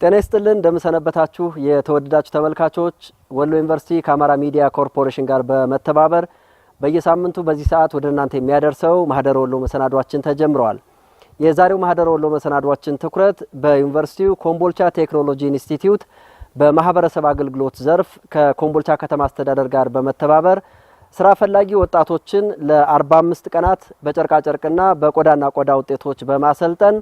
ጤና ይስጥልን እንደምሰነበታችሁ የተወደዳችሁ ተመልካቾች ወሎ ዩኒቨርሲቲ ከአማራ ሚዲያ ኮርፖሬሽን ጋር በመተባበር በየሳምንቱ በዚህ ሰዓት ወደ እናንተ የሚያደርሰው ማህደረ ወሎ መሰናዷችን ተጀምሯል። የዛሬው ማህደረ ወሎ መሰናዷችን ትኩረት በዩኒቨርሲቲው ኮምቦልቻ ቴክኖሎጂ ኢንስቲትዩት በማህበረሰብ አገልግሎት ዘርፍ ከኮምቦልቻ ከተማ አስተዳደር ጋር በመተባበር ስራ ፈላጊ ወጣቶችን ለ45 ቀናት በጨርቃ ጨርቅና በቆዳና ቆዳ ውጤቶች በማሰልጠን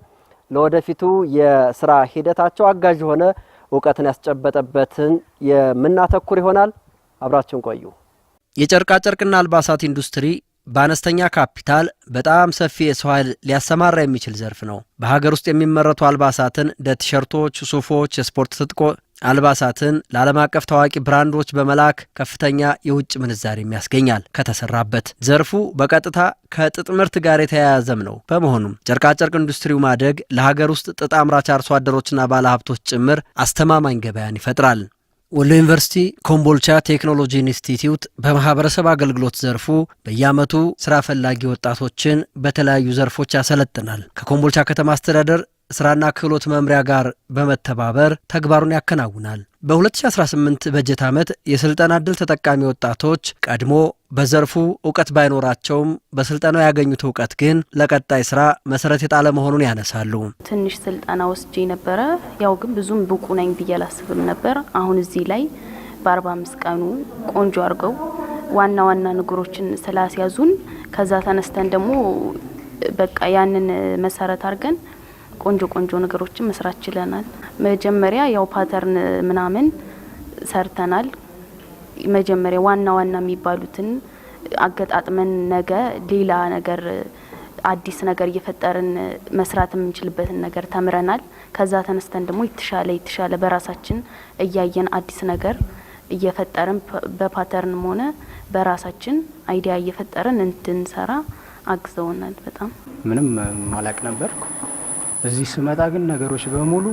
ለወደፊቱ የስራ ሂደታቸው አጋዥ ሆነ ዕውቀትን ያስጨበጠበትን የምናተኩር ይሆናል። አብራችሁን ቆዩ። የጨርቃ ጨርቅና አልባሳት ኢንዱስትሪ በአነስተኛ ካፒታል በጣም ሰፊ የሰው ኃይል ሊያሰማራ የሚችል ዘርፍ ነው። በሀገር ውስጥ የሚመረቱ አልባሳትን እንደ ቲሸርቶች፣ ሱፎች፣ የስፖርት ትጥቆ አልባሳትን ለዓለም አቀፍ ታዋቂ ብራንዶች በመላክ ከፍተኛ የውጭ ምንዛሬም ያስገኛል። ከተሰራበት ዘርፉ በቀጥታ ከጥጥ ምርት ጋር የተያያዘም ነው። በመሆኑም ጨርቃጨርቅ ኢንዱስትሪው ማደግ ለሀገር ውስጥ ጥጥ አምራች አርሶ አደሮችና ባለሀብቶች ጭምር አስተማማኝ ገበያን ይፈጥራል። ወሎ ዩኒቨርሲቲ ኮምቦልቻ ቴክኖሎጂ ኢንስቲትዩት በማህበረሰብ አገልግሎት ዘርፉ በየዓመቱ ስራ ፈላጊ ወጣቶችን በተለያዩ ዘርፎች ያሰለጥናል። ከኮምቦልቻ ከተማ አስተዳደር ስራና ክህሎት መምሪያ ጋር በመተባበር ተግባሩን ያከናውናል። በ2018 በጀት ዓመት የስልጠና ዕድል ተጠቃሚ ወጣቶች ቀድሞ በዘርፉ ዕውቀት ባይኖራቸውም በስልጠናው ያገኙት ዕውቀት ግን ለቀጣይ ስራ መሰረት የጣለ መሆኑን ያነሳሉ። ትንሽ ስልጠና ወስጄ ነበረ። ያው ግን ብዙም ብቁ ነኝ ብዬ አላስብም ነበር። አሁን እዚህ ላይ በ45 ቀኑ ቆንጆ አድርገው ዋና ዋና ነገሮችን ስላስያዙን ከዛ ተነስተን ደግሞ በቃ ያንን መሰረት አድርገን ቆንጆ ነገሮችን መስራት ችለናል። መጀመሪያ ያው ፓተርን ምናምን ሰርተናል። መጀመሪያ ዋና የሚባሉትን አገጣጥመን ነገ ሌላ ነገር አዲስ ነገር እየፈጠርን መስራት የምንችልበትን ነገር ተምረናል። ከዛ ተነስተን ደግሞ የተሻለ በራሳችን እያየን አዲስ ነገር እየፈጠርን በፓተርንም ሆነ በራሳችን አይዲያ እየፈጠርን እንድንሰራ አግዘውናል። በጣም ምንም ማላቅ ነበርኩ። እዚህ ስመጣ ግን ነገሮች በሙሉ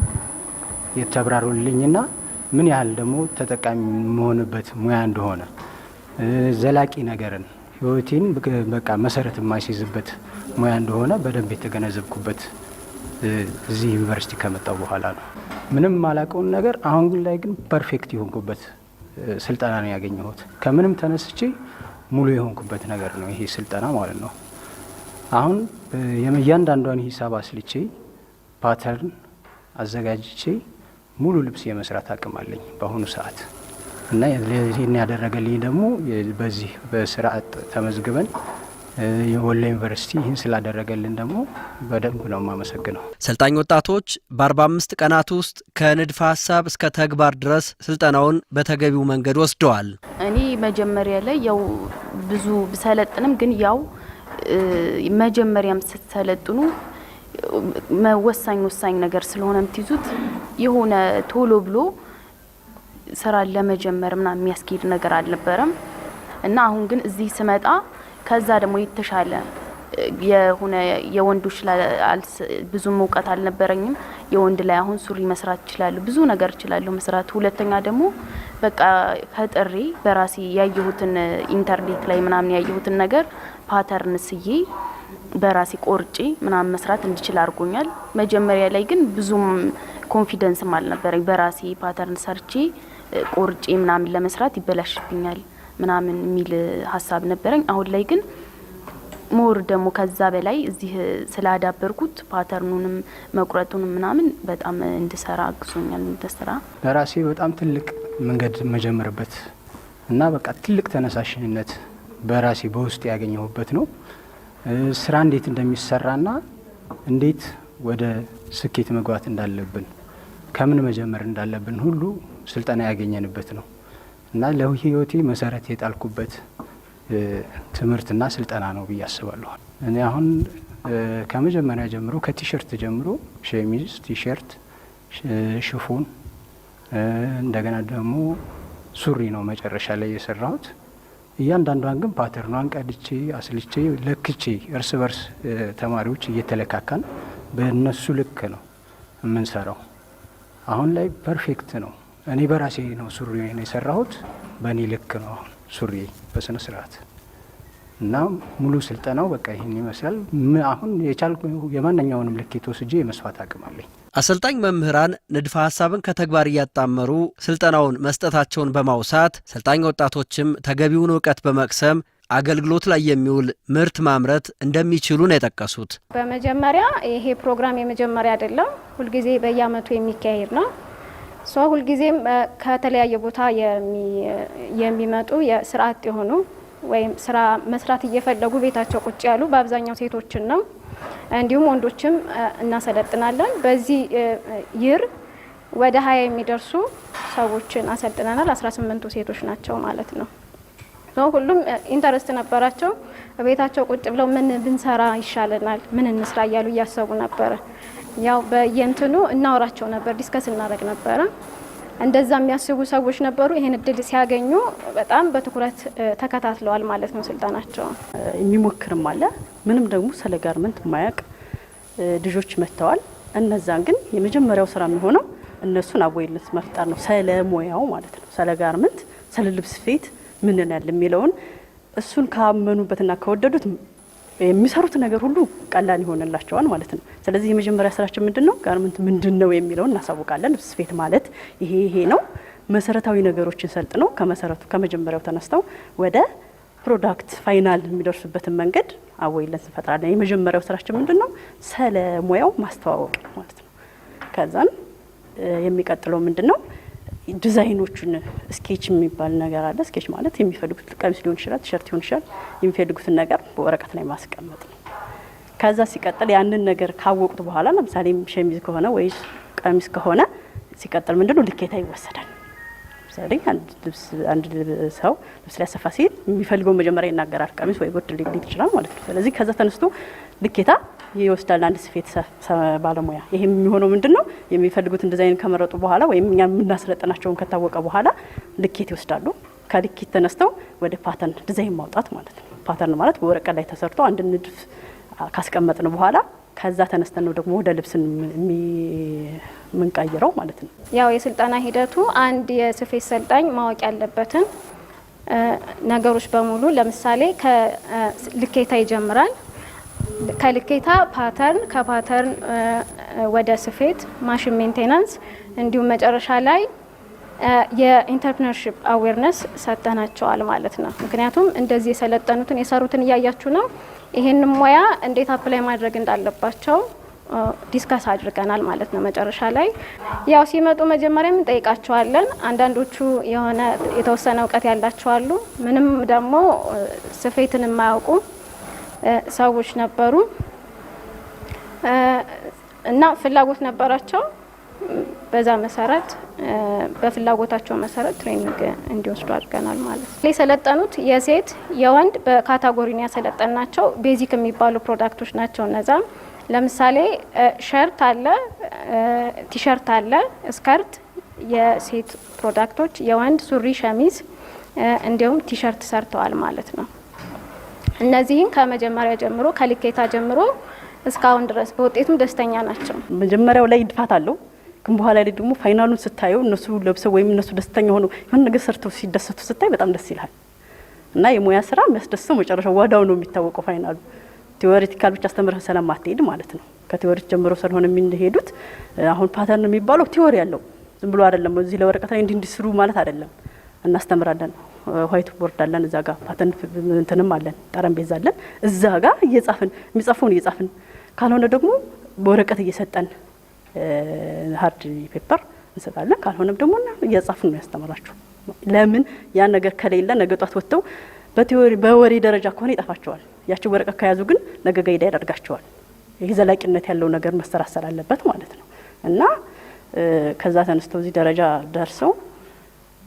የተብራሩልኝና ምን ያህል ደግሞ ተጠቃሚ መሆንበት ሙያ እንደሆነ ዘላቂ ነገርን ህይወቴን በቃ መሰረት የማይሲዝበት ሙያ እንደሆነ በደንብ የተገነዘብኩበት እዚህ ዩኒቨርሲቲ ከመጣው በኋላ ነው። ምንም ማላቀውን ነገር አሁን ላይ ግን ፐርፌክት የሆንኩበት ስልጠና ነው ያገኘሁት። ከምንም ተነስቼ ሙሉ የሆንኩበት ነገር ነው ይሄ ስልጠና ማለት ነው። አሁን እያንዳንዷን ሂሳብ አስልቼ ፓተርን አዘጋጅቼ ሙሉ ልብስ የመስራት አቅም አለኝ በአሁኑ ሰዓት እና ይህን ያደረገልኝ ደግሞ በዚህ በስርዓት ተመዝግበን የወሎ ዩኒቨርሲቲ ይህን ስላደረገልን ደግሞ በደንብ ነው የማመሰግነው። ሰልጣኝ ወጣቶች በ45 ቀናት ውስጥ ከንድፈ ሀሳብ እስከ ተግባር ድረስ ስልጠናውን በተገቢው መንገድ ወስደዋል። እኔ መጀመሪያ ላይ ያው ብዙ ብሰለጥንም ግን ያው መጀመሪያም ስትሰለጥኑ ወሳኝ ነገር ስለሆነ የምትይዙት የሆነ ቶሎ ብሎ ስራ ለመጀመር ምናምን የሚያስኬድ ነገር አልነበረም እና አሁን ግን እዚህ ስመጣ ከዛ ደግሞ የተሻለ የሆነ የወንዶች ላይ ብዙም ዕውቀት አልነበረኝም። የወንድ ላይ አሁን ሱሪ መስራት እችላለሁ፣ ብዙ ነገር እችላለሁ መስራት። ሁለተኛ ደግሞ በቃ ፈጥሬ በራሴ ያየሁትን ኢንተርኔት ላይ ምናምን ያየሁትን ነገር ፓተርን ስዬ በራሴ ቆርጬ ምናምን መስራት እንድችል አድርጎኛል። መጀመሪያ ላይ ግን ብዙም ኮንፊደንስም አልነበረኝ። በራሴ ፓተርን ሰርቼ ቆርጬ ምናምን ለመስራት ይበላሽብኛል ምናምን የሚል ሀሳብ ነበረኝ። አሁን ላይ ግን ሞር ደግሞ ከዛ በላይ እዚህ ስላዳበርኩት ፓተርኑንም መቁረጡንም ምናምን በጣም እንድሰራ አግዞኛል። እንድሰራ በራሴ በጣም ትልቅ መንገድ መጀመርበት እና በቃ ትልቅ ተነሳሽነት በራሴ በውስጥ ያገኘሁበት ነው። ስራ እንዴት እንደሚሰራና እንዴት ወደ ስኬት መግባት እንዳለብን ከምን መጀመር እንዳለብን ሁሉ ስልጠና ያገኘንበት ነው እና ለህይወቴ መሰረት የጣልኩበት ትምህርትና ስልጠና ነው ብዬ አስባለሁ። እኔ አሁን ከመጀመሪያ ጀምሮ ከቲሸርት ጀምሮ ሸሚዝ፣ ቲሸርት፣ ሽፎን እንደገና ደግሞ ሱሪ ነው መጨረሻ ላይ የሰራሁት። እያንዳንዷን ግን ፓተርኗን ቀድቼ አስልቼ ለክቼ እርስ በርስ ተማሪዎች እየተለካካን በእነሱ ልክ ነው የምንሰራው። አሁን ላይ ፐርፌክት ነው። እኔ በራሴ ነው ሱሪ ነው የሰራሁት፣ በእኔ ልክ ነው አሁን ሱሪ በስነ ስርዓት እና ሙሉ ስልጠናው በቃ ይሄን ይመስላል። አሁን የቻልኩ የማንኛውንም ልኬት ወስጄ የመስፋት አቅም አለኝ። አሰልጣኝ መምህራን ንድፈ ሐሳብን ከተግባር እያጣመሩ ስልጠናውን መስጠታቸውን በማውሳት ሰልጣኝ ወጣቶችም ተገቢውን እውቀት በመቅሰም አገልግሎት ላይ የሚውል ምርት ማምረት እንደሚችሉ ነው የጠቀሱት። በመጀመሪያ ይሄ ፕሮግራም የመጀመሪያ አይደለም፣ ሁልጊዜ በየአመቱ የሚካሄድ ነው። ሁልጊዜም ከተለያየ ቦታ የሚመጡ የስራ አጥ የሆኑ ወይም ስራ መስራት እየፈለጉ ቤታቸው ቁጭ ያሉ በአብዛኛው ሴቶችን ነው። እንዲሁም ወንዶችም እናሰለጥናለን። በዚህ ይር ወደ 20 የሚደርሱ ሰዎችን አሰልጥነናል። 18ቱ ሴቶች ናቸው ማለት ነው። ሁሉም ኢንተረስት ነበራቸው። ቤታቸው ቁጭ ብለው ምን ብንሰራ ይሻለናል፣ ምን እንስራ እያሉ እያሰቡ ነበረ። ያው በየንትኑ እናወራቸው ነበር፣ ዲስከስ እናደርግ ነበረ። እንደዛ የሚያስቡ ሰዎች ነበሩ። ይሄን እድል ሲያገኙ በጣም በትኩረት ተከታትለዋል ማለት ነው ስልጠናቸው። የሚሞክርም አለ፣ ምንም ደግሞ ስለ ጋርመንት ማያቅ ልጆች መጥተዋል። እነዛን ግን የመጀመሪያው ስራ የሚሆነው እነሱን አዌርነስ መፍጠር ነው፣ ስለ ሙያው ማለት ነው። ስለ ጋርመንት፣ ስለ ልብስ ስፌት ምን ያህል የሚለውን እሱን ካመኑበትና ከወደዱት የሚሰሩት ነገር ሁሉ ቀላል ይሆንላቸዋል ማለት ነው። ስለዚህ የመጀመሪያ ስራችን ምንድነው? ጋርመንት ምንድነው የሚለውን እናሳውቃለን። ልብስ ስፌት ማለት ይሄ ነው። መሰረታዊ ነገሮችን ሰልጥነው ከመሰረቱ ከመጀመሪያው ተነስተው ወደ ፕሮዳክት ፋይናል የሚደርሱበትን መንገድ አዌርነስ እንፈጥራለን። የመጀመሪያው ስራችን ምንድነው? ስለ ሙያው ማስተዋወቅ ማለት ነው። ከዛን የሚቀጥለው ምንድነው? ዲዛይኖቹን ስኬች የሚባል ነገር አለ። ስኬች ማለት የሚፈልጉት ቀሚስ ሊሆን ይችላል፣ ቲሸርት ሊሆን ይችላል። የሚፈልጉትን ነገር በወረቀት ላይ ማስቀመጥ ነው። ከዛ ሲቀጥል ያንን ነገር ካወቁት በኋላ ለምሳሌ ሸሚዝ ከሆነ ወይ ቀሚስ ከሆነ ሲቀጥል ምንድነው? ልኬታ ይወሰዳል። ለምሳሌ አንድ ሰው ልብስ ሊያሰፋ ሲል የሚፈልገው መጀመሪያ ይናገራል። ቀሚስ ወይ ጉርድ ሊል ይችላል ማለት ነው። ስለዚህ ከዛ ተነስቶ ልኬታ ይወስዳል አንድ ስፌት ባለሙያ። ይሄ የሚሆነው ምንድነው? የሚፈልጉትን ዲዛይን ከመረጡ በኋላ ወይም እኛ የምናስለጥናቸውን ከታወቀ በኋላ ልኬት ይወስዳሉ። ከልኬት ተነስተው ወደ ፓተርን ዲዛይን ማውጣት ማለት ነው። ፓተርን ማለት በወረቀት ላይ ተሰርቶ አንድ ንድፍ ካስቀመጥን በኋላ ከዛ ተነስተን ነው ደግሞ ወደ ልብስን የምንቀይረው ማለት ነው። ያው የስልጠና ሂደቱ አንድ የስፌት ሰልጣኝ ማወቅ ያለበትን ነገሮች በሙሉ ለምሳሌ ከልኬታ ይጀምራል። ከልኬታ ፓተርን፣ ከፓተርን ወደ ስፌት፣ ማሽን ሜንቴናንስ እንዲሁም መጨረሻ ላይ የኢንተርፕረነርሺፕ አዌርነስ ሰጠናቸዋል ማለት ነው። ምክንያቱም እንደዚህ የሰለጠኑትን የሰሩትን እያያችሁ ነው። ይሄን ሙያ እንዴት አፕላይ ማድረግ እንዳለባቸው ዲስከስ አድርገናል ማለት ነው። መጨረሻ ላይ ያው ሲመጡ መጀመሪያ እንጠይቃቸዋለን። አንዳንዶቹ የሆነ የተወሰነ እውቀት ያላቸው አሉ፣ ምንም ደግሞ ስፌትን የማያውቁ ሰዎች ነበሩ እና ፍላጎት ነበራቸው። በዛ መሰረት በፍላጎታቸው መሰረት ትሬኒንግ እንዲወስዱ አድርገናል ማለት ነው። የሰለጠኑት የሴት የወንድ በካታጎሪ ነው ያሰለጠናቸው። ቤዚክ የሚባሉ ፕሮዳክቶች ናቸው እነዛ። ለምሳሌ ሸርት አለ፣ ቲሸርት አለ፣ ስከርት የሴት ፕሮዳክቶች፣ የወንድ ሱሪ፣ ሸሚዝ እንዲሁም ቲሸርት ሰርተዋል ማለት ነው። እነዚህን ከመጀመሪያ ጀምሮ ከልኬታ ጀምሮ እስካሁን ድረስ በውጤቱም ደስተኛ ናቸው። መጀመሪያው ላይ ድፋት አለው፣ ግን በኋላ ላይ ደግሞ ፋይናሉን ስታየው እነሱ ለብሰው ወይም እነሱ ደስተኛ ሆነው የሆነ ነገር ሰርተው ሲደሰቱ ስታይ በጣም ደስ ይላል። እና የሙያ ስራ የሚያስደስተው መጨረሻው ዋዳው ነው የሚታወቀው ፋይናሉ። ቲዎሪቲካል ብቻ አስተምረህ ስለማትሄድ ማለት ነው። ከቲዎሪ ጀምሮ ስለሆነ የሚሄዱት አሁን ፓተርን የሚባለው ቲዎሪ ያለው ዝም ብሎ አይደለም። እዚህ ለወረቀት ላይ እንዲስሩ ማለት አይደለም። እናስተምራለን። ዋይት ቦርድ አለን፣ እዛ ጋር ፓተርን እንትንም አለን፣ ጠረጴዛ አለን። እዛ ጋር እየጻፍን የሚጻፈውን እየጻፍን ካልሆነ ደግሞ በወረቀት እየሰጠን ሃርድ ፔፐር እንሰጣለን። ካልሆነም ደግሞ እየጻፍን ነው ያስተምራችሁ። ለምን ያ ነገር ከሌለ ነገ ጧት ወጥተው በቲዎሪ በወሬ ደረጃ ከሆነ ይጠፋቸዋል። ያቺው ወረቀት ከያዙ ግን ነገ ጋይዳ ያደርጋቸዋል። ይህ ዘላቂነት ያለው ነገር መሰራት ስላለበት ማለት ነው። እና ከዛ ተነስተው እዚህ ደረጃ ደርሰው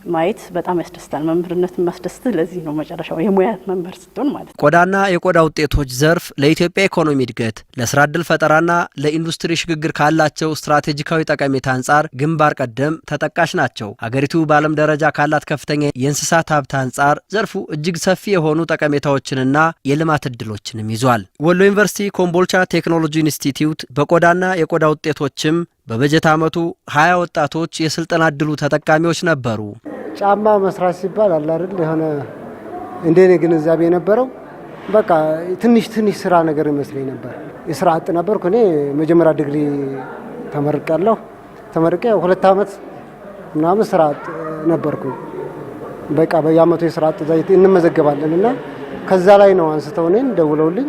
ማየት በጣም ያስደስታል። መምህርነት የሚያስደስት ለዚህ ነው መጨረሻው የሙያ መምህር ስትሆን ማለት ነው። ቆዳና የቆዳ ውጤቶች ዘርፍ ለኢትዮጵያ ኢኮኖሚ እድገት፣ ለስራ ዕድል ፈጠራና ለኢንዱስትሪ ሽግግር ካላቸው ስትራቴጂካዊ ጠቀሜታ አንጻር ግንባር ቀደም ተጠቃሽ ናቸው። ሀገሪቱ በዓለም ደረጃ ካላት ከፍተኛ የእንስሳት ሀብት አንጻር ዘርፉ እጅግ ሰፊ የሆኑ ጠቀሜታዎችንና የልማት እድሎችንም ይዟል። ወሎ ዩኒቨርሲቲ ኮምቦልቻ ቴክኖሎጂ ኢንስቲትዩት በቆዳና የቆዳ ውጤቶችም በበጀት ዓመቱ 20 ወጣቶች የስልጠና እድሉ ተጠቃሚዎች ነበሩ። ጫማ መስራት ሲባል አለ አይደል የሆነ እንደኔ ግንዛቤ የነበረው በቃ ትንሽ ስራ ነገር ይመስለኝ ነበር። የስራ አጥ ነበርኩ እኔ። መጀመሪያ ዲግሪ ተመርቄያለሁ። ተመርቄ 2 ዓመት ምናምን ስራ አጥ ነበርኩ። በቃ በየአመቱ የስራ አጥ ዘይት እንመዘገባለን እና ከዛ ላይ ነው አንስተው እኔን ደውለውልኝ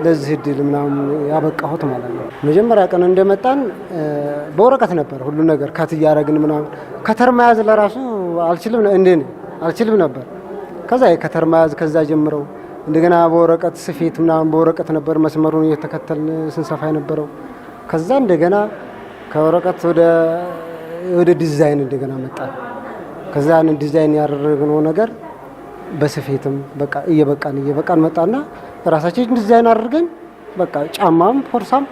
ለዚህ እድል ምናምን ያበቃሁት ማለት ነው። መጀመሪያ ቀን እንደመጣን በወረቀት ነበር ሁሉ ነገር ካት ያረግን ምናምን ከተር መያዝ ለራሱ አልችልም ነበር። ከዛ የከተር መያዝ ከዛ ጀምረው እንደገና በወረቀት ስፌት ምናምን በወረቀት ነበር መስመሩን እየተከተልን ስንሰፋ የነበረው። ከዛ እንደገና ከወረቀት ወደ ዲዛይን እንደገና መጣ። ከዛ ያን ዲዛይን ያደረግነው ነገር በስፌትም በቃ እየበቃን መጣና ራሳችን ዲዛይን አድርገን በቃ ጫማም ፎርሳም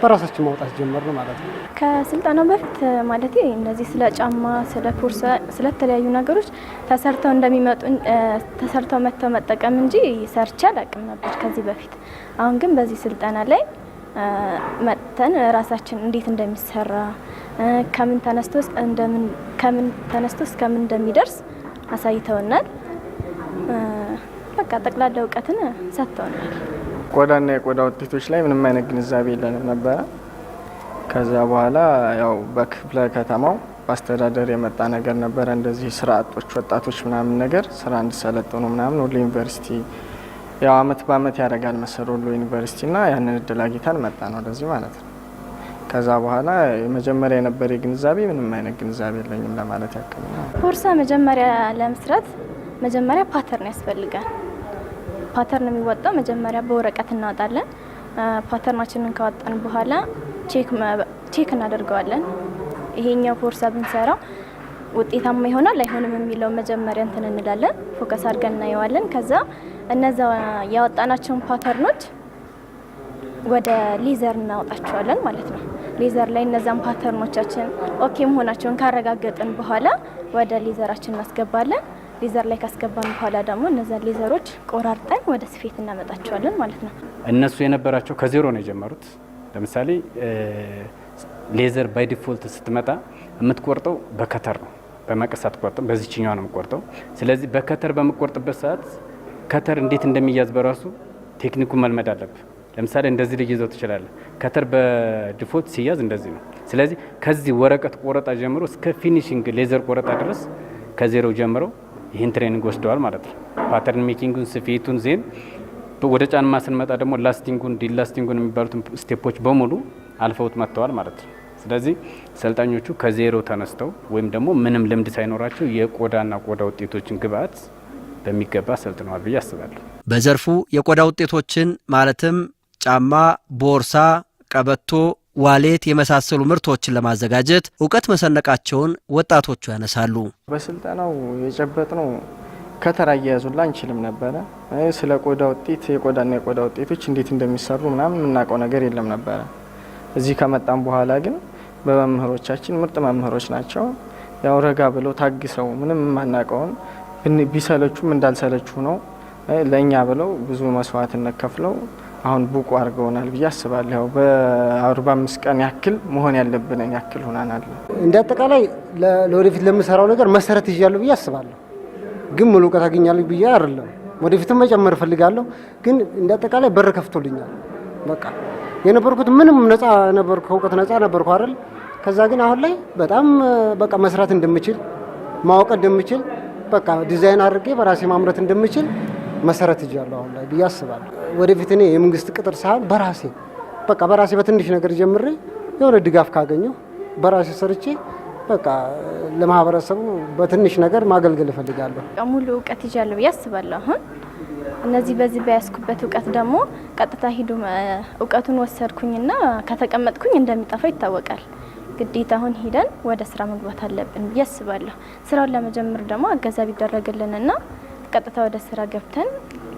በራሳችን ማውጣት ጀመርን ማለት ነው። ከስልጠናው በፊት ማለት እነዚህ ስለ ጫማ፣ ስለ ፎርሳ፣ ስለ ተለያዩ ነገሮች ተሰርተው መጥተው መጠቀም እንጂ ሰርቼ አላውቅም ነበር ከዚህ በፊት። አሁን ግን በዚህ ስልጠና ላይ መጥተን ራሳችን እንዴት እንደሚሰራ ከምን ተነስቶ እስከምን እንደሚደርስ አሳይተውናል። በቃ ጠቅላላ እውቀትን ሰጥተውናል። ቆዳና የቆዳ ውጤቶች ላይ ምንም አይነት ግንዛቤ የለንም ነበረ። ከዛ በኋላ ያው በክፍለ ከተማው በአስተዳደር የመጣ ነገር ነበረ። እንደዚህ ስራ አጦች ወጣቶች ምናምን ነገር ስራ እንዲሰለጥኑ ምናምን ወሎ ዩኒቨርሲቲ ያው አመት በአመት ያደርጋል መሰል ወሎ ዩኒቨርሲቲና ያንን እድል አግኝተን መጣን ወደዚህ ማለት ነው። ከዛ በኋላ የመጀመሪያ የነበረ ግንዛቤ ምንም አይነት ግንዛቤ የለኝም ለማለት ያክል ነው። ፎርሳ መጀመሪያ ለመስራት መጀመሪያ ፓተርን ያስፈልጋል። ፓተርን የሚወጣው መጀመሪያ በወረቀት እናወጣለን። ፓተርናችንን ካወጣን በኋላ ቼክ እናደርገዋለን። ይሄኛው ፎርሳ ብንሰራው ውጤታማ ይሆናል አይሆንም የሚለው መጀመሪያ እንትን እንላለን። ፎከስ አድርገን እናየዋለን። ከዛ እነዛ ያወጣናቸውን ፓተርኖች ወደ ሌዘር እናወጣቸዋለን ማለት ነው። ሌዘር ላይ እነዛን ፓተርኖቻችን ኦኬ መሆናቸውን ካረጋገጥን በኋላ ወደ ሌዘራችን እናስገባለን። ሌዘር ላይ ካስገባን በኋላ ደግሞ እነዛን ሌዘሮች ቆራርጠን ወደ ስፌት እናመጣቸዋለን ማለት ነው። እነሱ የነበራቸው ከዜሮ ነው የጀመሩት። ለምሳሌ ሌዘር ባይ ዲፎልት ስትመጣ የምትቆርጠው በከተር ነው፣ በመቀስ አትቆርጥም። በዚህኛው ነው የምትቆርጠው። ስለዚህ በከተር በምትቆርጥበት ሰዓት ከተር እንዴት እንደሚያዝ በራሱ ቴክኒኩ መልመድ አለብህ። ለምሳሌ እንደዚህ ልይዘው ትችላለህ። ከተር በዲፎልት ሲያዝ እንደዚህ ነው። ስለዚህ ከዚህ ወረቀት ቆረጣ ጀምሮ እስከ ፊኒሺንግ ሌዘር ቆረጣ ድረስ ከዜሮ ጀምሮ ይህን ትሬኒንግ ወስደዋል ማለት ነው። ፓተርን ሜኪንጉን፣ ስፌቱን ዜን ወደ ጫማ ስንመጣ ደግሞ ላስቲንጉን፣ ዲላስቲንጉን የሚባሉትን ስቴፖች በሙሉ አልፈውት መጥተዋል ማለት ነው። ስለዚህ ሰልጣኞቹ ከዜሮ ተነስተው ወይም ደግሞ ምንም ልምድ ሳይኖራቸው የቆዳና ቆዳ ውጤቶችን ግብአት በሚገባ ሰልጥነዋል ብዬ አስባለሁ። በዘርፉ የቆዳ ውጤቶችን ማለትም ጫማ፣ ቦርሳ፣ ቀበቶ፣ ዋሌት የመሳሰሉ ምርቶችን ለማዘጋጀት እውቀት መሰነቃቸውን ወጣቶቹ ያነሳሉ። በስልጠናው የጨበጥነው ከተር አያያዙን አንችልም ነበረ። ስለ ቆዳ ውጤት የቆዳና የቆዳ ውጤቶች እንዴት እንደሚሰሩ ምናምን የምናውቀው ነገር የለም ነበረ። እዚህ ከመጣም በኋላ ግን በመምህሮቻችን ምርጥ መምህሮች ናቸው። ያው ረጋ ብለው ታግሰው ምንም የማናውቀውን ቢሰለቹም እንዳልሰለቹ ነው ለእኛ ብለው ብዙ መስዋዕትነት ከፍለው አሁን ብቁ አድርገውናል ብዬ አስባለሁ። ያው በ45 ቀን ያክል መሆን ያለብንን ያክል ሆናናል። እንደ አጠቃላይ ለወደፊት ለምሰራው ነገር መሰረት ይዣለሁ ብዬ አስባለሁ። ግን ሙሉ እውቀት አገኛለሁ ብዬ አይደለም። ወደፊትም መጨመር እፈልጋለሁ። ግን እንደ አጠቃላይ በር ከፍቶልኛል። በቃ የነበርኩት ምንም ነፃ ነበርኩ፣ ከእውቀት ነፃ ነበርኩ አይደል። ከዛ ግን አሁን ላይ በጣም በቃ መስራት እንደምችል ማወቅ እንደምችል በቃ ዲዛይን አድርጌ በራሴ ማምረት እንደምችል መሰረት ይዣለሁ አሁን ላይ ብዬ አስባለሁ። ወደፊት እኔ የመንግስት ቅጥር ሳይሆን በራሴ በትንሽ ነገር ጀምሬ የሆነ ድጋፍ ካገኘው በራሴ ሰርቼ በቃ ለማህበረሰቡ በትንሽ ነገር ማገልገል እፈልጋለሁ። ሙሉ እውቀት ይዣለሁ ብዬ አስባለሁ። አሁን እነዚህ በዚህ በያዝኩበት እውቀት ደግሞ ቀጥታ ሂዱ እውቀቱን ወሰድኩኝና ከተቀመጥኩኝ እንደሚጠፋ ይታወቃል። ግዴታ አሁን ሂደን ወደ ስራ መግባት አለብን ብዬ አስባለሁ። ስራውን ለመጀመር ደግሞ አገዛ ቢደረግልንና ቀጥታ ወደ ስራ ገብተን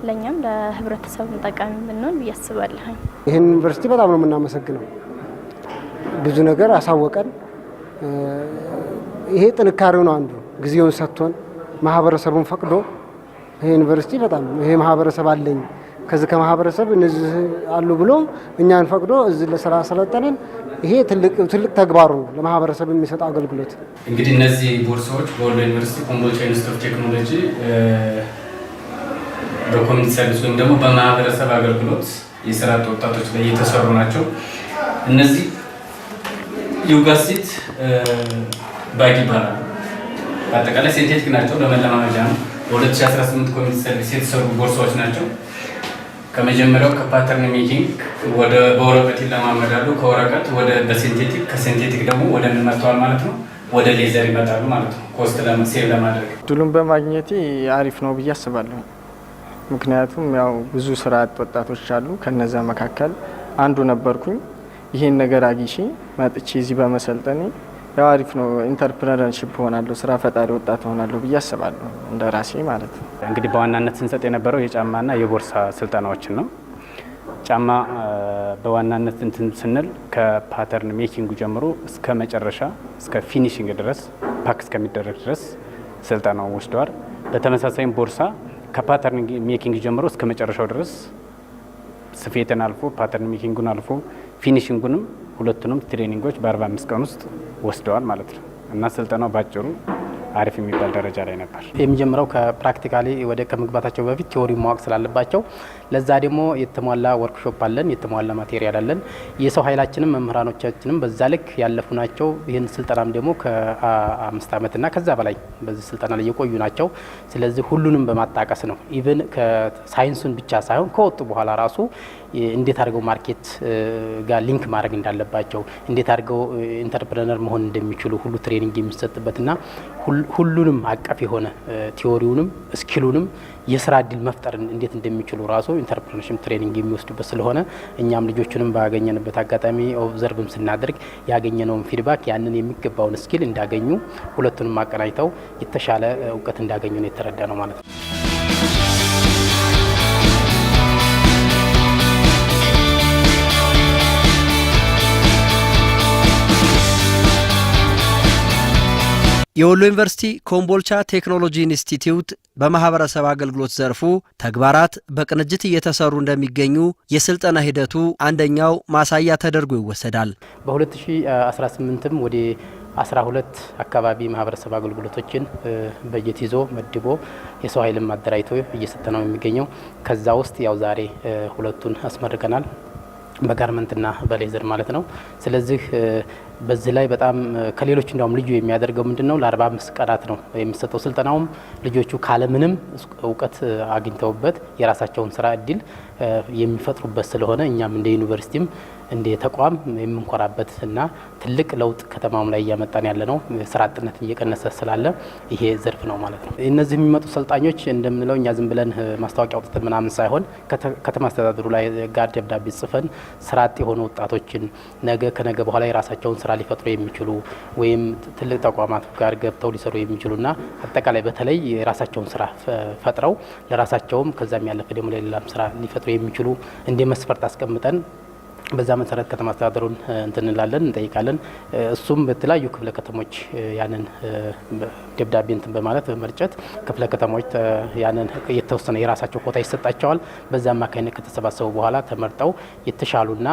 ለኛም ለህብረተሰቡ ጠቃሚ ብንሆን ብዬ አስባለሁ። ይህን ዩኒቨርሲቲ በጣም ነው የምናመሰግነው። ብዙ ነገር አሳወቀን። ይሄ ጥንካሬው ነው አንዱ። ጊዜውን ሰጥቶን ማህበረሰቡን ፈቅዶ ይሄ ዩኒቨርሲቲ በጣም ይሄ ማህበረሰብ አለኝ ከዚህ ከማህበረሰብ እነዚህ አሉ ብሎ እኛን ፈቅዶ እዚህ ለስራ ሰለጠነን። ይሄ ትልቅ ተግባሩ ነው ለማህበረሰብ የሚሰጥ አገልግሎት። እንግዲህ እነዚህ ቦርሳዎች በወሎ ዩኒቨርሲቲ ኮምቦልቻ ኢንስቲትዩት ኦፍ ቴክኖሎጂ በኮሚኒቲ ሰርቪስ ወይም ደግሞ በማህበረሰብ አገልግሎት የስራ ወጣቶች ላይ የተሰሩ ናቸው። እነዚህ ዩጋሲት ባግ ይባላል። በአጠቃላይ ሴንቴቲክ ናቸው፣ ለመለማመጃ ነው። በ2018 ኮሚኒቲ ሰርቪስ የተሰሩ ቦርሳዎች ናቸው። ከመጀመሪያው ከፓተርን ሜኪንግ በወረቀት ይለማመዳሉ። ከወረቀት ወደ በሲንቴቲክ ከሲንቴቲክ ደግሞ ወደ ምን መጥተዋል ማለት ነው፣ ወደ ሌዘር ይመጣሉ ማለት ነው። ኮስት ሴቭ ለማድረግ እድሉን በማግኘቴ አሪፍ ነው ብዬ አስባለሁ። ምክንያቱም ያው ብዙ ስራ አጥ ወጣቶች አሉ። ከነዛ መካከል አንዱ ነበርኩኝ። ይሄን ነገር አግኝቼ መጥቼ እዚህ በመሰልጠኔ ያው አሪፍ ነው። ኢንተርፕረነርሺፕ ሆናለሁ፣ ስራ ፈጣሪ ወጣት ሆናለሁ ብዬ አስባለሁ፣ እንደ ራሴ ማለት ነው። እንግዲህ በዋናነት ስንሰጥ የነበረው የጫማና የቦርሳ ስልጠናዎችን ነው። ጫማ በዋናነት እንትን ስንል ከፓተርን ሜኪንጉ ጀምሮ እስከ መጨረሻ እስከ ፊኒሽንግ ድረስ ፓክ እስከሚደረግ ድረስ ስልጠናው ወስደዋል። በተመሳሳይም ቦርሳ ከፓተርን ሜኪንግ ጀምሮ እስከ መጨረሻው ድረስ ስፌትን አልፎ ፓተርን ሜኪንጉን አልፎ ፊኒሽንጉንም ሁለቱንም ትሬኒንጎች በ45 ቀን ውስጥ ወስደዋል ማለት ነው እና ስልጠናው ባጭሩ አሪፍ የሚባል ደረጃ ላይ ነበር። የሚጀምረው ከፕራክቲካሊ ወደ ከመግባታቸው በፊት ቲዎሪ ማወቅ ስላለባቸው ለዛ ደግሞ የተሟላ ወርክሾፕ አለን፣ የተሟላ ማቴሪያል አለን። የሰው ኃይላችንም መምህራኖቻችንም በዛ ልክ ያለፉ ናቸው። ይህን ስልጠናም ደግሞ ከ5 ዓመትና ከዛ በላይ በዚህ ስልጠና ላይ የቆዩ ናቸው። ስለዚህ ሁሉንም በማጣቀስ ነው። ኢቭን ከሳይንሱን ብቻ ሳይሆን ከወጡ በኋላ ራሱ እንዴት አድርገው ማርኬት ጋር ሊንክ ማድረግ እንዳለባቸው፣ እንዴት አድርገው ኢንተርፕረነር መሆን እንደሚችሉ ሁሉ ትሬኒንግ የሚሰጥበትና ሁሉንም አቀፍ የሆነ ቲዎሪውንም ስኪሉንም የስራ እድል መፍጠር እንዴት እንደሚችሉ ራሱ ኢንተርፕረነርሺፕ ትሬኒንግ የሚወስዱበት ስለሆነ እኛም ልጆቹንም ባገኘንበት አጋጣሚ ኦብዘርቭም ስናደርግ ያገኘነውን ፊድባክ ያንን የሚገባውን ስኪል እንዳገኙ ሁለቱንም አቀናጅተው የተሻለ እውቀት እንዳገኙ ነው የተረዳ ነው ማለት ነው። የወሎ ዩኒቨርሲቲ ኮምቦልቻ ቴክኖሎጂ ኢንስቲትዩት በማህበረሰብ አገልግሎት ዘርፉ ተግባራት በቅንጅት እየተሰሩ እንደሚገኙ የስልጠና ሂደቱ አንደኛው ማሳያ ተደርጎ ይወሰዳል። በ2018ም ወደ 12 አካባቢ ማህበረሰብ አገልግሎቶችን በጀት ይዞ መድቦ የሰው ኃይልም አደራጅቶ እየሰጠ ነው የሚገኘው። ከዛ ውስጥ ያው ዛሬ ሁለቱን አስመርቀናል፣ በጋርመንትና በሌዘር ማለት ነው። ስለዚህ በዚህ ላይ በጣም ከሌሎች እንዲያውም ልዩ የሚያደርገው ምንድነው ለ45 ቀናት ነው የሚሰጠው። ስልጠናውም ልጆቹ ካለምንም እውቀት አግኝተውበት የራሳቸውን ስራ እድል የሚፈጥሩበት ስለሆነ እኛም እንደ ዩኒቨርሲቲም እንደ ተቋም የምንኮራበት እና ትልቅ ለውጥ ከተማም ላይ እያመጣን ያለ ነው። ስራ አጥነት እየቀነሰ ስላለ ይሄ ዘርፍ ነው ማለት ነው። እነዚህ የሚመጡ ሰልጣኞች እንደምንለው እኛ ዝም ብለን ማስታወቂያ አውጥተን ምናምን ሳይሆን ከተማ አስተዳደሩ ላይ ጋር ደብዳቤ ጽፈን ስራ አጥ የሆኑ ወጣቶችን ነገ ከነገ በኋላ የራሳቸውን ስራ ሊፈጥሩ የሚችሉ ወይም ትልቅ ተቋማት ጋር ገብተው ሊሰሩ የሚችሉና አጠቃላይ በተለይ የራሳቸውን ስራ ፈጥረው ለራሳቸውም ከዛም ያለፈ ደግሞ ለሌላም ስራ ሊፈጥሩ የሚችሉ እንደ መስፈርት አስቀምጠን በዛ መሰረት ከተማ አስተዳደሩን እንትንላለን እንጠይቃለን። እሱም በተለያዩ ክፍለ ከተሞች ያንን ደብዳቤ እንትን በማለት በመርጨት ክፍለ ከተሞች ያንን የተወሰነ የራሳቸው ኮታ ይሰጣቸዋል። በዛ አማካኝነት ከተሰባሰቡ በኋላ ተመርጠው የተሻሉና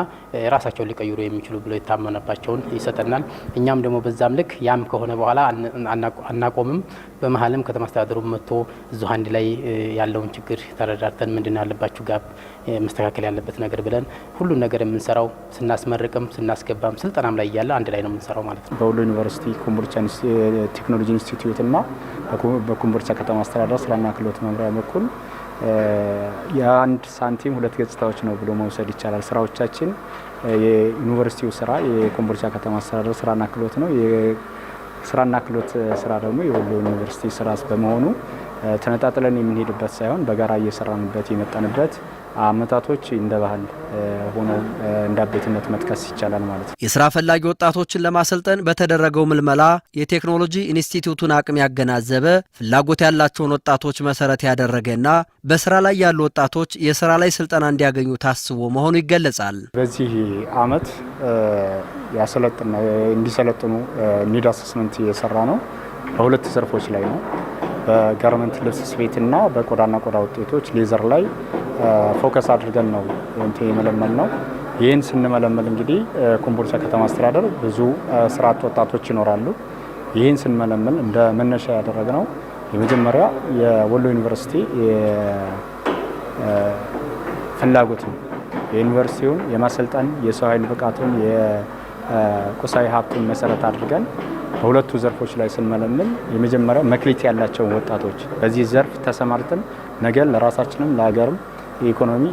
ራሳቸውን ሊቀይሩ የሚችሉ ብለው የታመነባቸውን ይሰጠናል። እኛም ደግሞ በዛም ልክ ያም ከሆነ በኋላ አናቆምም። በመሀልም ከተማ አስተዳደሩ መጥቶ እዚሁ አንድ ላይ ያለውን ችግር ተረዳርተን ምንድን ያለባችሁ ጋብ መስተካከል ያለበት ነገር ብለን ሁሉን ነገር የምንሰራው ስናስመርቅም ስናስገባም ስልጠናም ላይ እያለ አንድ ላይ ነው የምንሰራው ማለት ነው። በወሎ ዩኒቨርሲቲ ኮምቦልቻ ቴክኖሎጂ ኢንስቲትዩት እና በኮምቦልቻ ከተማ አስተዳደር ስራና ክህሎት መምሪያ በኩል የአንድ ሳንቲም ሁለት ገጽታዎች ነው ብሎ መውሰድ ይቻላል። ስራዎቻችን የዩኒቨርሲቲው ስራ የኮምቦልቻ ከተማ አስተዳደር ስራና ክህሎት ነው። የስራና ክህሎት ስራ ደግሞ የወሎ ዩኒቨርሲቲ ስራ በመሆኑ ተነጣጥለን የምንሄድበት ሳይሆን በጋራ እየሰራንበት የመጣንበት አመታቶች እንደ ባህል ሆኖ እንደ አቤትነት መጥቀስ ይቻላል ማለት ነው። የስራ ፈላጊ ወጣቶችን ለማሰልጠን በተደረገው ምልመላ የቴክኖሎጂ ኢንስቲትዩቱን አቅም ያገናዘበ ፍላጎት ያላቸውን ወጣቶች መሰረት ያደረገና በስራ ላይ ያሉ ወጣቶች የስራ ላይ ስልጠና እንዲያገኙ ታስቦ መሆኑ ይገለጻል። በዚህ አመት እንዲሰለጥኑ ኒድ አሰስመንት እየሰራ ነው። በሁለት ዘርፎች ላይ ነው። በጋርመንት ልብስ ስፌትና በቆዳና ቆዳ ውጤቶች ሌዘር ላይ ፎከስ አድርገን ነው የመለመል ነው። ይህን ስንመለመል እንግዲህ ኮምቦልቻ ከተማ አስተዳደር ብዙ ስራ አጥ ወጣቶች ይኖራሉ። ይህን ስንመለመል እንደ መነሻ ያደረግነው የመጀመሪያ የወሎ ዩኒቨርሲቲ ፍላጎት ነው። የዩኒቨርሲቲውን የማሰልጠን የሰው ኃይል ብቃቱን ቁሳዊ ሀብቱን መሰረት አድርገን በሁለቱ ዘርፎች ላይ ስንመለምል የመጀመሪያው መክሊት ያላቸውን ወጣቶች በዚህ ዘርፍ ተሰማርተን ነገ ለራሳችንም ለሀገርም የኢኮኖሚ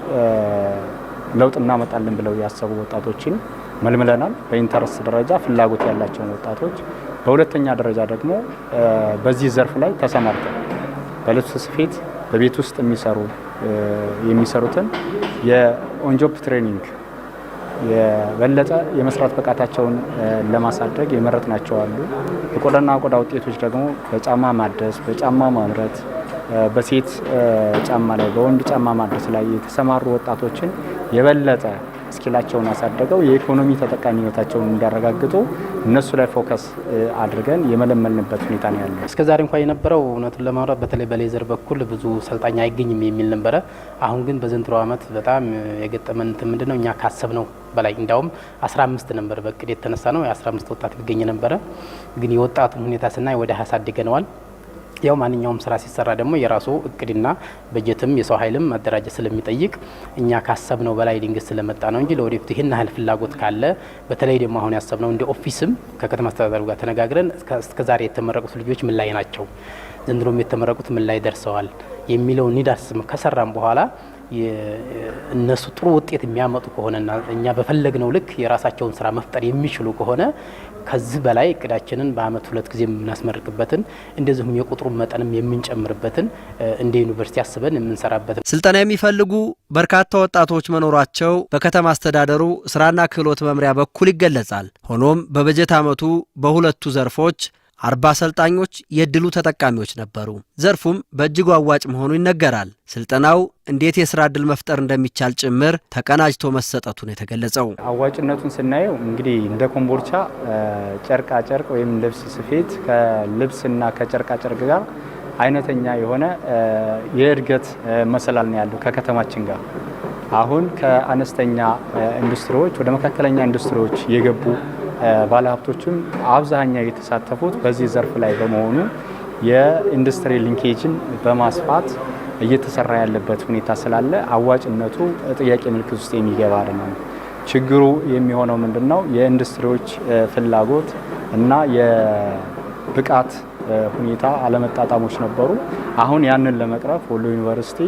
ለውጥ እናመጣለን ብለው ያሰቡ ወጣቶችን መልምለናል። በኢንተረስት ደረጃ ፍላጎት ያላቸውን ወጣቶች፣ በሁለተኛ ደረጃ ደግሞ በዚህ ዘርፍ ላይ ተሰማርተን በልብስ ስፌት በቤት ውስጥ የሚሰሩትን የኦንጆብ ትሬኒንግ የበለጠ የመስራት ብቃታቸውን ለማሳደግ የመረጥናቸው አሉ። የቆዳና ቆዳ ውጤቶች ደግሞ በጫማ ማደስ፣ በጫማ ማምረት፣ በሴት ጫማ ላይ በወንድ ጫማ ማደስ ላይ የተሰማሩ ወጣቶችን የበለጠ ስኪላቸውን አሳደገው የኢኮኖሚ ተጠቃሚነታቸውን እንዲያረጋግጡ እነሱ ላይ ፎከስ አድርገን የመለመልንበት ሁኔታ ነው ያለው። እስከ ዛሬ እንኳን የነበረው እውነቱን ለማውራት በተለይ በሌዘር በኩል ብዙ ሰልጣኝ አይገኝም የሚል ነበረ። አሁን ግን በዘንድሮ ዓመት በጣም የገጠመን ምንድነው እኛ ካሰብነው በላይ እንዳውም 15 ነበር በእቅድ የተነሳ ነው። የ15 ወጣት ይገኝ ነበረ። ግን የወጣቱን ሁኔታ ስናይ ወደ 20 አድገነዋል። ያው ማንኛውም ስራ ሲሰራ ደግሞ የራሱ እቅድና በጀትም የሰው ኃይልም ማደራጀት ስለሚጠይቅ እኛ ካሰብነው በላይ ድንገት ስለመጣ ነው እንጂ ለወደፊት ይህን ያህል ፍላጎት ካለ በተለይ ደግሞ አሁን ያሰብነው እንደ ኦፊስም ከከተማ አስተዳደሩ ጋር ተነጋግረን እስከዛሬ የተመረቁት ልጆች ምን ላይ ናቸው፣ ዘንድሮም የተመረቁት ምን ላይ ደርሰዋል የሚለው ኒዳስም ከሰራም በኋላ እነሱ ጥሩ ውጤት የሚያመጡ ከሆነና እኛ በፈለግነው ልክ የራሳቸውን ስራ መፍጠር የሚችሉ ከሆነ ከዚህ በላይ እቅዳችንን በአመት 2 ጊዜ የምናስመርቅበትን እንደዚሁም የቁጥሩን መጠንም የምንጨምርበትን እንደ ዩኒቨርሲቲ አስበን የምንሰራበትን ስልጠና የሚፈልጉ በርካታ ወጣቶች መኖራቸው በከተማ አስተዳደሩ ስራና ክህሎት መምሪያ በኩል ይገለጻል። ሆኖም በበጀት አመቱ በሁለቱ ዘርፎች 40 አሰልጣኞች የእድሉ ተጠቃሚዎች ነበሩ። ዘርፉም በእጅጉ አዋጭ መሆኑ ይነገራል። ስልጠናው እንዴት የስራ እድል መፍጠር እንደሚቻል ጭምር ተቀናጅቶ መሰጠቱን የተገለጸው አዋጭነቱን ስናየው እንግዲህ እንደ ኮምቦልቻ ጨርቃ ጨርቅ ወይም ልብስ ስፌት ከልብስና ከጨርቃ ጨርቅ ጋር አይነተኛ የሆነ የእድገት መሰላል ነው ያለው ከከተማችን ጋር። አሁን ከአነስተኛ ኢንዱስትሪዎች ወደ መካከለኛ ኢንዱስትሪዎች የገቡ ባለሀብቶችም አብዛኛው የተሳተፉት በዚህ ዘርፍ ላይ በመሆኑ የኢንዱስትሪ ሊንኬጅን በማስፋት እየተሰራ ያለበት ሁኔታ ስላለ አዋጭነቱ ጥያቄ ምልክት ውስጥ የሚገባ አይደለም። ችግሩ የሚሆነው ምንድነው? የኢንዱስትሪዎች ፍላጎት እና የብቃት ሁኔታ አለመጣጣሞች ነበሩ። አሁን ያንን ለመቅረፍ ወሎ ዩኒቨርሲቲ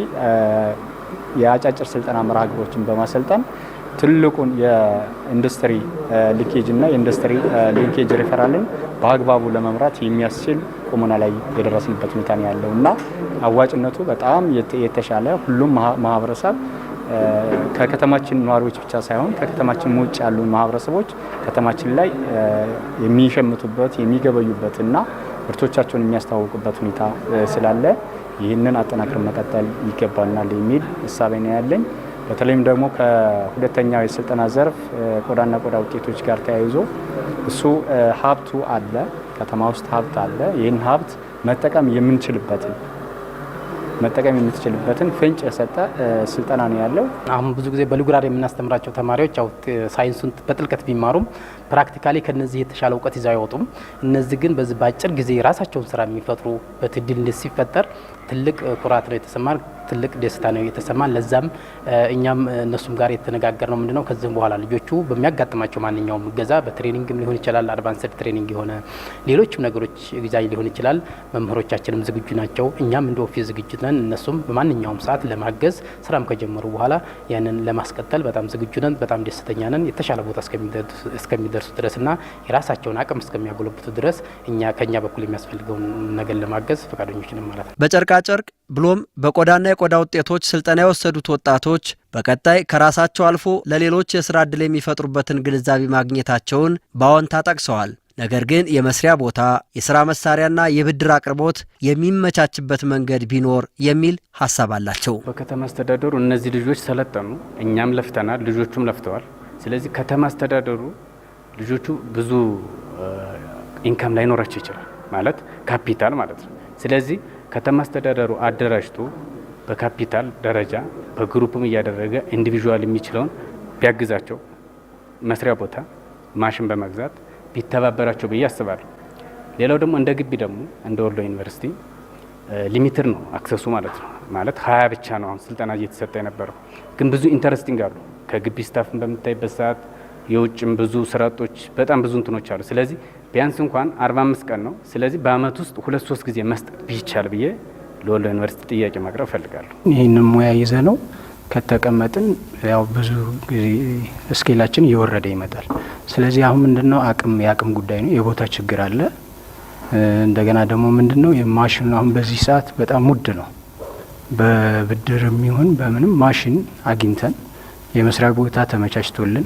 የአጫጭር ስልጠና መርሃ ግብሮችን በማሰልጠን ትልቁን የኢንዱስትሪ ሊንኬጅ እና የኢንዱስትሪ ሊንኬጅ ሪፈራልን በአግባቡ ለመምራት የሚያስችል ቁመና ላይ የደረስንበት ሁኔታ ነው ያለው እና አዋጭነቱ በጣም የተሻለ ሁሉም ማህበረሰብ ከከተማችን ነዋሪዎች ብቻ ሳይሆን ከከተማችን ውጭ ያሉ ማህበረሰቦች ከተማችን ላይ የሚሸምቱበት የሚገበዩበት እና ምርቶቻቸውን የሚያስተዋውቁበት ሁኔታ ስላለ ይህንን አጠናክረን መቀጠል ይገባናል የሚል እሳቤ ነው ያለኝ። በተለይም ደግሞ ከሁለተኛው የስልጠና ዘርፍ ቆዳና ቆዳ ውጤቶች ጋር ተያይዞ እሱ ሀብቱ አለ፣ ከተማ ውስጥ ሀብት አለ። ይህን ሀብት መጠቀም የምትችልበትን ፍንጭ የሰጠ ስልጠና ነው ያለው። አሁን ብዙ ጊዜ በልጉራድ የምናስተምራቸው ተማሪዎች ያው ሳይንሱን በጥልቀት ቢማሩም ፕራክቲካሊ ከነዚህ የተሻለ እውቀት ይዘው አይወጡም። እነዚህ ግን በዚህ በአጭር ጊዜ ራሳቸውን ስራ የሚፈጥሩበት እድል ሲፈጠር ትልቅ ኩራት ነው የተሰማን፣ ትልቅ ደስታ ነው የተሰማን። ለዛም እኛም እነሱም ጋር የተነጋገርነው ምንድነው ከዚህም በኋላ ልጆቹ በሚያጋጥማቸው ማንኛውም እገዛ በትሬኒንግም ሊሆን ይችላል፣ አድቫንስድ ትሬኒንግ የሆነ ሌሎችም ነገሮች ግዛይ ሊሆን ይችላል። መምህሮቻችንም ዝግጁ ናቸው፣ እኛም እንደ ኦፊስ ዝግጁ ነን። እነሱም በማንኛውም ሰዓት ለማገዝ ስራም ከጀመሩ በኋላ ያንን ለማስቀጠል በጣም ዝግጁ ነን፣ በጣም ደስተኛ ነን። የተሻለ ቦታ እስከሚደርሱ ድረስና የራሳቸውን አቅም እስከሚያጎለብቱ ድረስ ከኛ በኩል የሚያስፈልገውን ነገር ለማገዝ ፈቃደኞች ነን ማለት ነው። በጨርቃጨርቅ ብሎም በቆዳና የቆዳ ውጤቶች ስልጠና የወሰዱት ወጣቶች በቀጣይ ከራሳቸው አልፎ ለሌሎች የስራ ዕድል የሚፈጥሩበትን ግንዛቤ ማግኘታቸውን በአዎንታ ጠቅሰዋል። ነገር ግን የመስሪያ ቦታ፣ የስራ መሳሪያና የብድር አቅርቦት የሚመቻችበት መንገድ ቢኖር የሚል ሀሳብ አላቸው። በከተማ አስተዳደሩ እነዚህ ልጆች ሰለጠኑ፣ እኛም ለፍተናል፣ ልጆቹም ለፍተዋል። ስለዚህ ከተማ አስተዳደሩ ልጆቹ ብዙ ኢንካም ላይኖራቸው ይችላል ማለት ካፒታል ማለት ነው። ስለዚህ ከተማ አስተዳደሩ አደራጅቶ በካፒታል ደረጃ በግሩፕም እያደረገ ኢንዲቪዥዋል የሚችለውን ቢያግዛቸው መስሪያ ቦታ ማሽን በመግዛት ቢተባበራቸው ብዬ አስባለሁ። ሌላው ደግሞ እንደ ግቢ ደግሞ እንደ ወሎ ዩኒቨርሲቲ ሊሚትድ ነው አክሰሱ ማለት ነው። ማለት 20 ብቻ ነው አሁን ስልጠና እየተሰጠ የነበረው። ግን ብዙ ኢንተረስቲንግ አሉ። ከግቢ ስታፍን በምታይበት ሰዓት የውጭም ብዙ ስራ አጦች በጣም ብዙ እንትኖች አሉ። ስለዚህ ቢያንስ እንኳን 45 ቀን ነው። ስለዚህ በአመት ውስጥ 2-3 ጊዜ መስጠት ቢቻል ብዬ ለወሎ ዩኒቨርሲቲ ጥያቄ ማቅረብ ፈልጋለሁ። ይህንን ሙያ ይዘ ነው ከተቀመጥን ያው ብዙ ጊዜ ስኬላችን እየወረደ ይመጣል። ስለዚህ አሁን ምንድነው የአቅም ጉዳይ ነው። የቦታ ችግር አለ። እንደገና ደግሞ ምንድነው የማሽኑ አሁን በዚህ ሰዓት በጣም ውድ ነው። በብድር የሚሆን በምንም ማሽን አግኝተን የመስሪያ ቦታ ተመቻችቶልን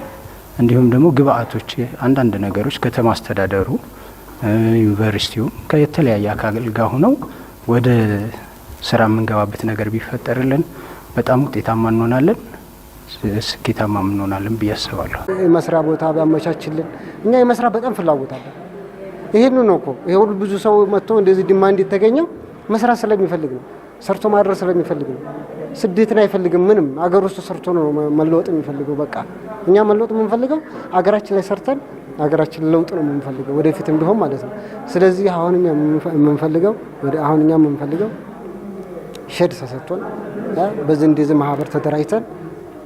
እንዲሁም ደግሞ ግብአቶች አንዳንድ ነገሮች ከተማ አስተዳደሩ ዩኒቨርሲቲው ከተለያየ አካል ጋር ሆነው ወደ ስራ የምንገባበት ነገር ቢፈጠርልን በጣም ውጤታማ እንሆናለን፣ ስኬታማ እንሆናለን ብዬ አስባለሁ። የመስሪያ ቦታ ቢያመቻችልን እኛ የመስራት በጣም ፍላጎት አለ። ይሄን ነው እኮ ይሄ ሁሉ ብዙ ሰው መጥቶ እንደዚህ ዲማንድ የተገኘው መስራት ስለሚፈልግ ነው፣ ሰርቶ ማድረስ ስለሚፈልግ ነው። ስደትን አይፈልግም። ምንም አገር ውስጥ ሰርቶ ነው መለወጥ የሚፈልገው። በቃ እኛ መለወጥ የምንፈልገው አገራችን ላይ ሰርተን አገራችን ለውጥ ነው የምንፈልገው ወደፊትም ቢሆን ማለት ነው። ስለዚህ አሁን እኛ የምንፈልገው ሼድ ተሰጥቶን በዚህ እንደዚህ ማህበር ተደራጅተን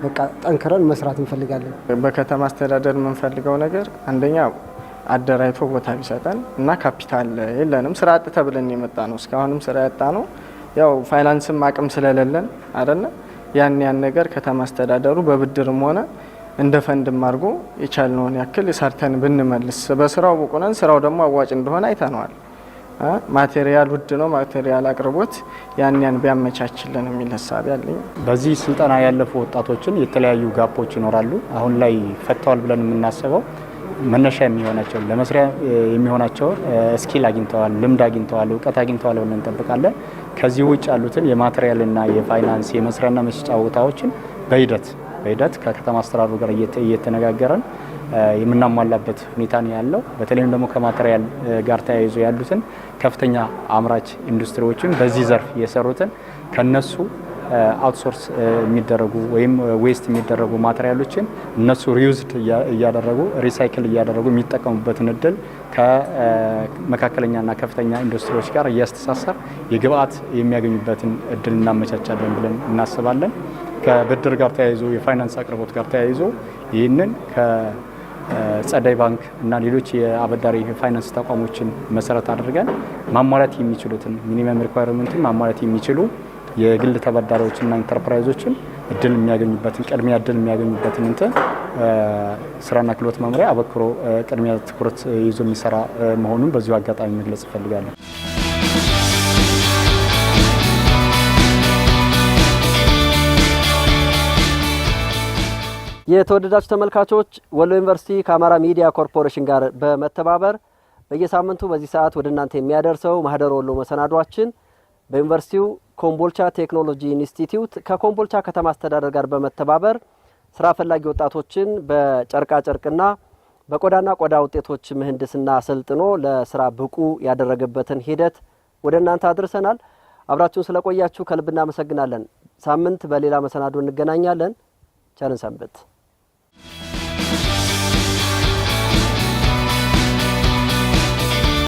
በቃ ጠንክረን መስራት እንፈልጋለን። በከተማ አስተዳደር የምንፈልገው ነገር አንደኛ አደራጅቶ ቦታ ቢሰጠን እና ካፒታል የለንም። ስራ አጥ ተብለን የመጣ ነው። እስካሁንም ስራ ያጣ ነው። ያው ፋይናንስም አቅም ስለሌለን አይደለ ያን ነገር ከተማ አስተዳደሩ በብድርም ሆነ እንደ ፈንድም አድርጎ የቻልነውን ያክል ሰርተን ብንመልስ በስራው ብቁ ነን። ስራው ደግሞ አዋጭ እንደሆነ አይተነዋል። ማቴሪያል ውድ ነው። ማቴሪያል አቅርቦት ያን ቢያመቻችልን የሚል ሀሳብ ያለኝ። በዚህ ስልጠና ያለፉ ወጣቶችን የተለያዩ ጋፖች ይኖራሉ። አሁን ላይ ፈተዋል ብለን የምናስበው መነሻ የሚሆናቸው ለመስሪያ የሚሆናቸው ስኪል አግኝተዋል፣ ልምድ አግኝተዋል፣ እውቀት አግኝተዋል ብለን እንጠብቃለን። ከዚህ ውጭ ያሉትን የማቴሪያልና የፋይናንስ የመስሪያና መስጫ ቦታዎችን በሂደት ከከተማ አስተዳደሩ ጋር እየተነጋገረን የምናሟላበት ሁኔታ ነው ያለው። በተለይም ደግሞ ከማቴሪያል ጋር ተያይዞ ያሉትን ከፍተኛ አምራች ኢንዱስትሪዎችን በዚህ ዘርፍ የሰሩትን ከነሱ አውትሶርስ የሚደረጉ ወይም ዌስት የሚደረጉ ማቴሪያሎችን እነሱ ሪዩዝድ እያደረጉ ሪሳይክል እያደረጉ የሚጠቀሙበትን እድል ከመካከለኛና ከፍተኛ ኢንዱስትሪዎች ጋር እያስተሳሰር የግብአት የሚያገኙበትን እድል እናመቻቻለን ብለን እናስባለን። ከብድር ጋር ተያይዞ የፋይናንስ አቅርቦት ጋር ተያይዞ ይህንን ከጸደይ ባንክ እና ሌሎች የአበዳሪ ፋይናንስ ተቋሞችን መሰረት አድርገን ማሟላት የሚችሉትን ሚኒመም ሪኳየርመንትን ማሟላት የሚችሉ የግል ተበዳሪዎችና ኢንተርፕራይዞችን እድል የሚያገኙበትን ቅድሚያ እድል የሚያገኙበትን ስራና ክህሎት መምሪያ አበክሮ ቅድሚያ ትኩረት ይዞ የሚሰራ መሆኑን በዚሁ አጋጣሚ መግለጽ እፈልጋለሁ። የተወደዳችሁ ተመልካቾች ወሎ ዩኒቨርሲቲ ከአማራ ሚዲያ ኮርፖሬሽን ጋር በመተባበር በየሳምንቱ በዚህ ሰዓት ወደ እናንተ የሚያደርሰው ማህደር ወሎ መሰናዷችን በዩኒቨርሲቲው ኮምቦልቻ ቴክኖሎጂ ኢንስቲትዩት ከኮምቦልቻ ከተማ አስተዳደር ጋር በመተባበር ስራ ፈላጊ ወጣቶችን በጨርቃ ጨርቅና በቆዳና ቆዳ ውጤቶች ምህንድስና ሰልጥኖ ለስራ ብቁ ያደረገበትን ሂደት ወደ እናንተ አድርሰናል። አብራችሁን ስለቆያችሁ ከልብ እናመሰግናለን። ሳምንት በሌላ መሰናዶ እንገናኛለን። ቸርን ሰንብት።